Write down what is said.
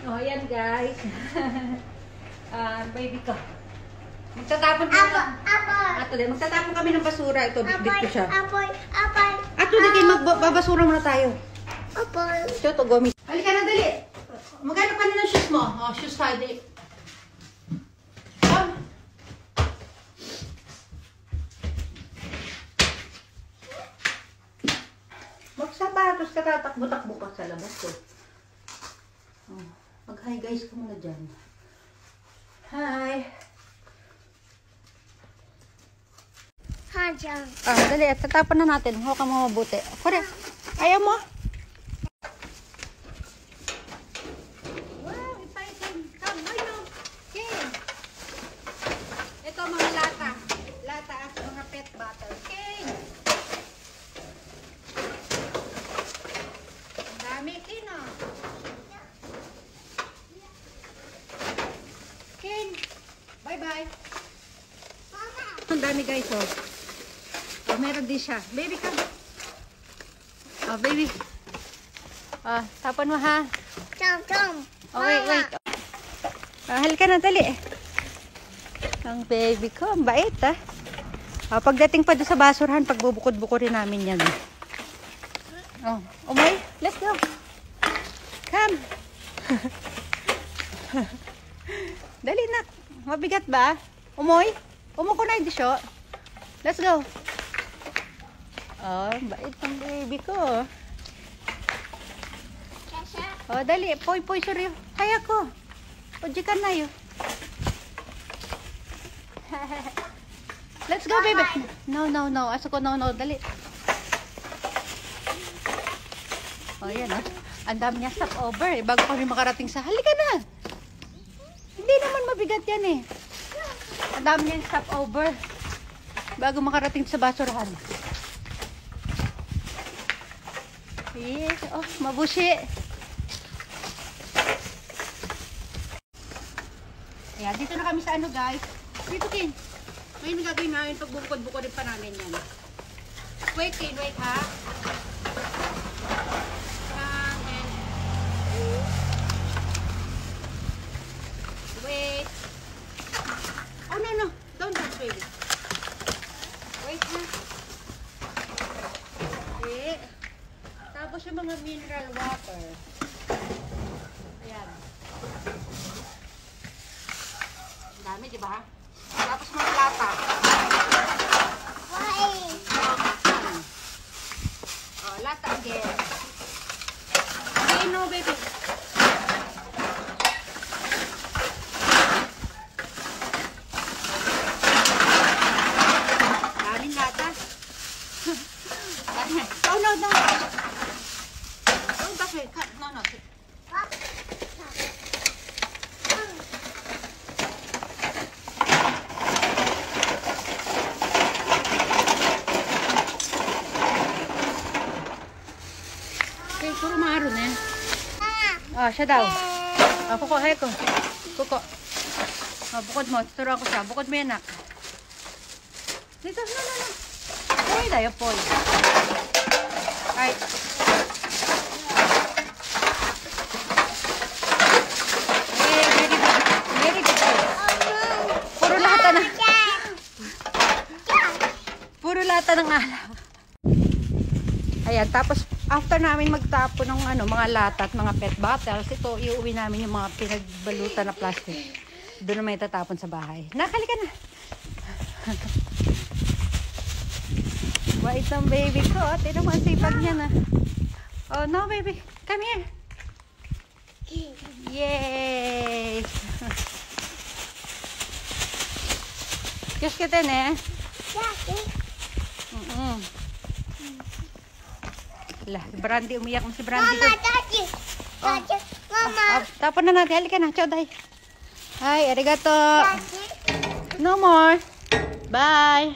Oh, yan guys. Baby ko. Magtatapon kami. Ato din, magtatapon kami ng basura. Ito, bitbit ko siya. Ato din, magbabasura muna tayo. Ito, gomis. Halika na, dali. Magano ka na ng shoes mo? Oh, shoes tayo, dali. Come. Magsapatos ka, tatakbo-takbo ka sa labas ko. Oh, mag-hi guys ka muna dyan. Hi. Dali, tatapon na natin. Huwag ka mo mabuti. Pare, ayaw mo? Wow, exciting. Come, no. Okay. Ito mga lata. Lata at mga pet bottle. Okay. Ang dami, Kino. Okay. Bye-bye. Ang dami guys, oh. Oh, meron din siya. Baby, come. Oh, baby. Tapon mo, ha? Oh, wait. Halika na, dali. Ang baby ko, ang bait, ha? Pagdating pa doon sa basurahan, pagbubukod-bukurin namin yan. Oh, umay. Let's go. Come. Dali na. Mabigat ba? Umoy? Umuko na yung disyo. Let's go. Oh, bait ng baby ko. Oh, dali. Poy, sorry. Kaya ko. Uji ka na yun. Let's go, baby. No. Aso ko, no. Dali. Oh, yan, oh. Ang dami niya stop over, eh. Bago kami makarating sa... Halika na. Hindi naman mabigat yan, eh. Ang dami niya stop over. Bago makarating sa basurahan. Yes. Oh, mabushi. Ayan, dito na kami sa ano guys. Dito Kin. May nagagawin namin pagbukod-bukod pa namin yan. Wait Kin, wait ha. Wait. Oh no. Don't touch baby. Wait ha. Wait. Tapos yung mga mineral water. Ayan. Ang dami, di ba? Tapos mga lata. Oh, lata again. Okay, no, baby. Daming lata. Oh, no. Don't touch it. No. Okay, puro maroon eh. Siya daw. Kuko, heko. Kuko. Bukod mo. Tuturuan ko siya. Bukod mo yan, nak. Dito, no. Poy tayo, poy. Ay. Very good. Puro lata ng alaw. Ayan, tapos after namin magtapo ng mga lata at mga pet bottles, ito iuwi namin yung mga pinagbalutan na plastic. Doon naman itatapon sa bahay. Nakalika na. Wait ang baby ko. Tignan mo ang sipag niya na. Oh no baby. Come here. Yay! Kiss kita na. Lah, si Brandy umiyak na si Brandy. Mama, Daddy. Mama. Tapon na natin. Halika na. Choday. Hi, arigato. Daddy. No more. Bye.